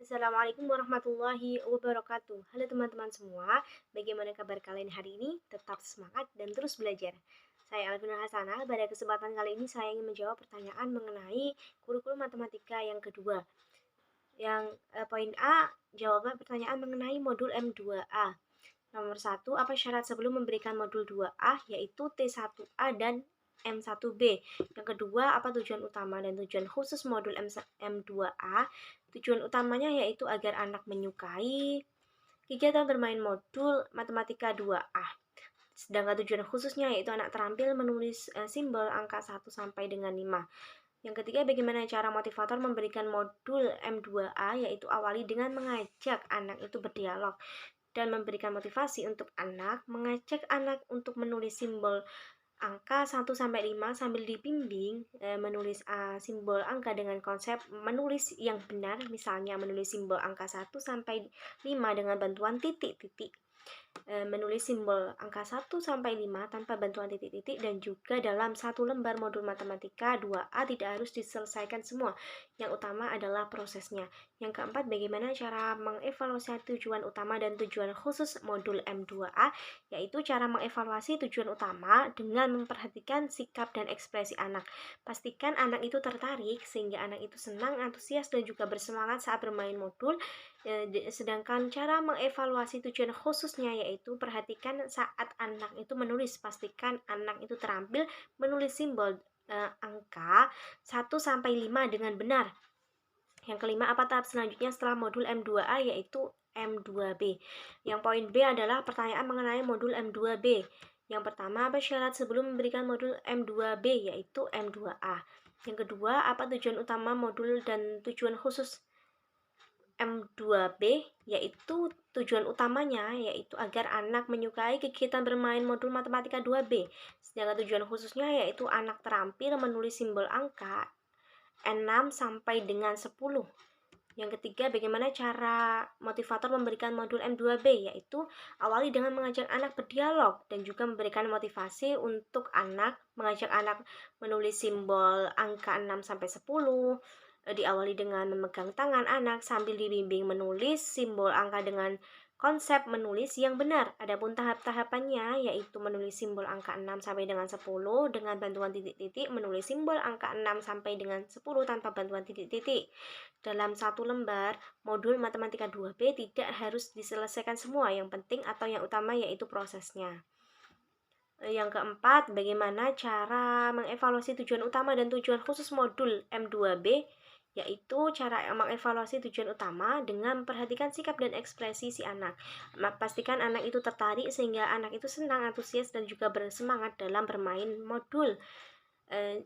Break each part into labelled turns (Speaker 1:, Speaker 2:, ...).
Speaker 1: Assalamualaikum warahmatullahi wabarakatuh. Halo teman-teman semua, bagaimana kabar kalian hari ini? Tetap semangat dan terus belajar. Saya Alvina Hasanah. Pada kesempatan kali ini saya ingin menjawab pertanyaan mengenai kurikulum matematika yang kedua. Yang poin A, jawaban pertanyaan mengenai modul M2A. Nomor 1, apa syarat sebelum memberikan modul 2A, yaitu T1A dan M1B. Yang kedua, apa tujuan utama dan tujuan khusus modul M2A? Tujuan utamanya yaitu agar anak menyukai kegiatan bermain modul matematika 2A. Sedangkan tujuan khususnya yaitu anak terampil menulis simbol angka 1 sampai dengan 5. Yang ketiga, bagaimana cara motivator memberikan modul M2A, yaitu awali dengan mengajak anak itu berdialog dan memberikan motivasi untuk anak, mengajak anak untuk menulis simbol angka 1 sampai 5 sambil dibimbing menulis simbol angka dengan konsep menulis yang benar, misalnya menulis simbol angka 1 sampai 5 dengan bantuan titik-titik. Menulis simbol angka 1 sampai 5 tanpa bantuan titik-titik, dan juga dalam satu lembar modul matematika 2A tidak harus diselesaikan semua. Yang utama adalah prosesnya. Yang keempat, bagaimana cara mengevaluasi tujuan utama dan tujuan khusus modul M2A, yaitu cara mengevaluasi tujuan utama dengan memperhatikan sikap dan ekspresi anak. Pastikan anak itu tertarik sehingga anak itu senang, antusias, dan juga bersemangat saat bermain modul. Sedangkan cara mengevaluasi tujuan khususnya yaitu perhatikan saat anak itu menulis, pastikan anak itu terampil menulis simbol angka 1 sampai 5 dengan benar. Yang kelima, apa tahap selanjutnya setelah modul M2A, yaitu M2B. Yang poin B adalah pertanyaan mengenai modul M2B. Yang pertama, apa syarat sebelum memberikan modul M2B, yaitu M2A. Yang kedua, apa tujuan utama modul dan tujuan khusus M2B, yaitu tujuan utamanya yaitu agar anak menyukai kegiatan bermain modul matematika 2B. Sedangkan tujuan khususnya yaitu anak terampil menulis simbol angka 6 sampai dengan 10. Yang ketiga, bagaimana cara motivator memberikan modul M2B, yaitu awali dengan mengajak anak berdialog dan juga memberikan motivasi untuk anak, mengajak anak menulis simbol angka 6 sampai 10. Diawali dengan memegang tangan anak sambil dibimbing menulis simbol angka dengan konsep menulis yang benar. Adapun tahap-tahapannya yaitu menulis simbol angka 6 sampai dengan 10 dengan bantuan titik-titik, menulis simbol angka 6 sampai dengan 10 tanpa bantuan titik-titik. Dalam satu lembar modul matematika 2B tidak harus diselesaikan semua, yang penting atau yang utama yaitu prosesnya. Yang keempat, bagaimana cara mengevaluasi tujuan utama dan tujuan khusus modul M2B, yaitu cara mengevaluasi tujuan utama dengan memperhatikan sikap dan ekspresi si anak. Pastikan anak itu tertarik sehingga anak itu senang, antusias, dan juga bersemangat dalam bermain modul.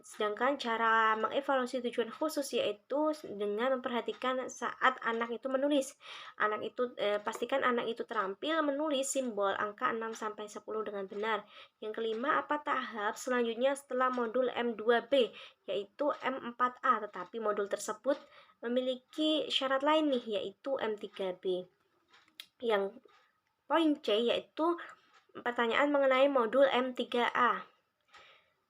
Speaker 1: Sedangkan cara mengevaluasi tujuan khusus yaitu dengan memperhatikan saat anak itu menulis. Pastikan anak itu terampil menulis simbol angka 6 sampai 10 dengan benar. Yang kelima, apa tahap selanjutnya setelah modul M2B, yaitu M4A, tetapi modul tersebut memiliki syarat lain nih, yaitu M3B. Yang poin C yaitu pertanyaan mengenai modul M3A.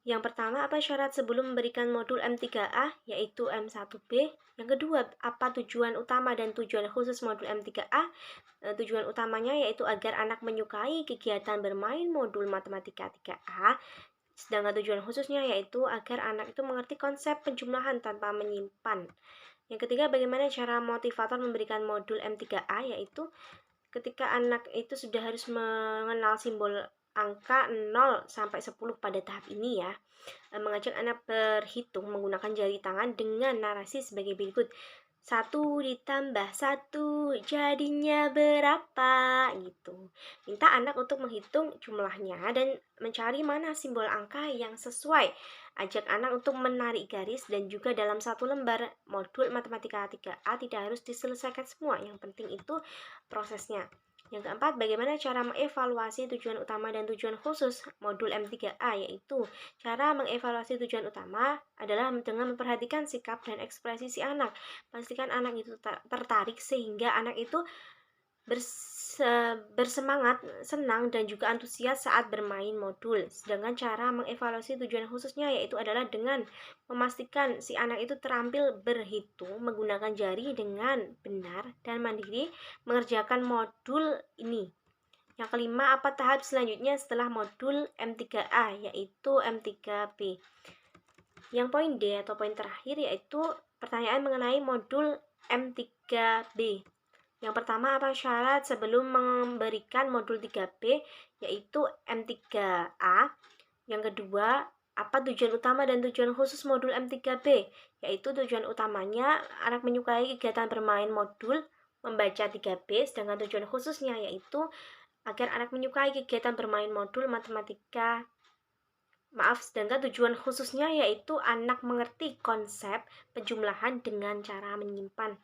Speaker 1: Yang pertama, apa syarat sebelum memberikan modul M3A, yaitu M1B. Yang kedua, apa tujuan utama dan tujuan khusus modul M3A. Tujuan utamanya yaitu agar anak menyukai kegiatan bermain modul matematika 3A. Sedangkan tujuan khususnya yaitu agar anak itu mengerti konsep penjumlahan tanpa menyimpan. Yang ketiga, bagaimana cara motivator memberikan modul M3A, yaitu ketika anak itu sudah harus mengenal simbol angka 0 sampai 10 pada tahap ini ya. Mengajak anak berhitung menggunakan jari tangan dengan narasi sebagai berikut. 1 ditambah 1 jadinya berapa gitu. Minta anak untuk menghitung jumlahnya dan mencari mana simbol angka yang sesuai. Ajak anak untuk menarik garis, dan juga dalam satu lembar modul matematika 3A tidak harus diselesaikan semua, yang penting itu prosesnya. Yang keempat, bagaimana cara mengevaluasi tujuan utama dan tujuan khusus modul M3A, yaitu cara mengevaluasi tujuan utama adalah dengan memperhatikan sikap dan ekspresi si anak. Pastikan anak itu tertarik sehingga anak itu bersemangat, senang, dan juga antusias saat bermain modul. Sedangkan cara mengevaluasi tujuan khususnya yaitu adalah dengan memastikan si anak itu terampil berhitung menggunakan jari dengan benar dan mandiri mengerjakan modul ini. Yang kelima, apa tahap selanjutnya setelah modul M3A yaitu M3B. Yang poin D atau poin terakhir yaitu pertanyaan mengenai modul M3B. Yang pertama, apa syarat sebelum memberikan modul 3B yaitu M3A. Yang kedua, apa tujuan utama dan tujuan khusus modul M3B, yaitu tujuan utamanya anak menyukai kegiatan bermain modul membaca 3B, sedangkan tujuan khususnya yaitu agar anak menyukai kegiatan bermain modul matematika. Sedangkan tujuan khususnya yaitu anak mengerti konsep penjumlahan dengan cara menyimpan.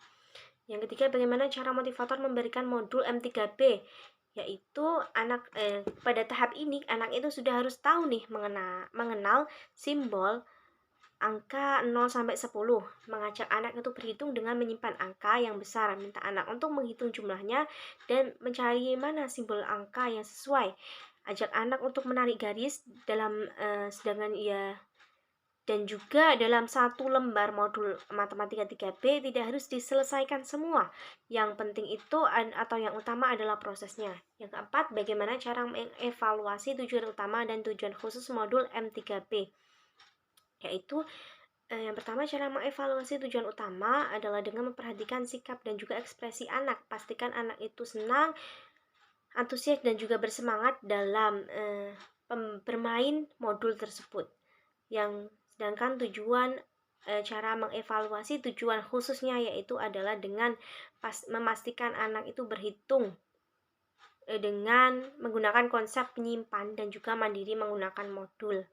Speaker 1: Yang ketiga, bagaimana cara motivator memberikan modul M3B, yaitu pada tahap ini anak itu sudah harus tahu nih mengenal simbol angka 0 sampai 10, mengajak anak itu berhitung dengan menyimpan angka yang besar, minta anak untuk menghitung jumlahnya dan mencari mana simbol angka yang sesuai. Ajak anak untuk menarik garis dalam sedangkan ia dan juga dalam satu lembar modul matematika 3B tidak harus diselesaikan semua. Yang penting itu atau yang utama adalah prosesnya. Yang keempat, bagaimana cara mengevaluasi tujuan utama dan tujuan khusus modul M3B. Yaitu yang pertama, cara mengevaluasi tujuan utama adalah dengan memperhatikan sikap dan juga ekspresi anak. Pastikan anak itu senang, antusias dan juga bersemangat dalam bermain modul tersebut. Sedangkan cara mengevaluasi tujuan khususnya yaitu adalah dengan memastikan anak itu berhitung dengan menggunakan konsep penyimpan dan juga mandiri menggunakan modul.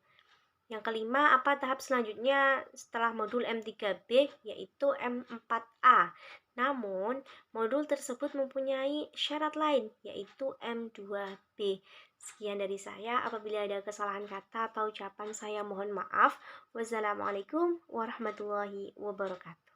Speaker 1: Yang kelima, apa tahap selanjutnya setelah modul M3B yaitu M4A. Namun, modul tersebut mempunyai syarat lain yaitu M2B. Sekian dari saya, apabila ada kesalahan kata atau ucapan saya mohon maaf. Wassalamualaikum warahmatullahi wabarakatuh.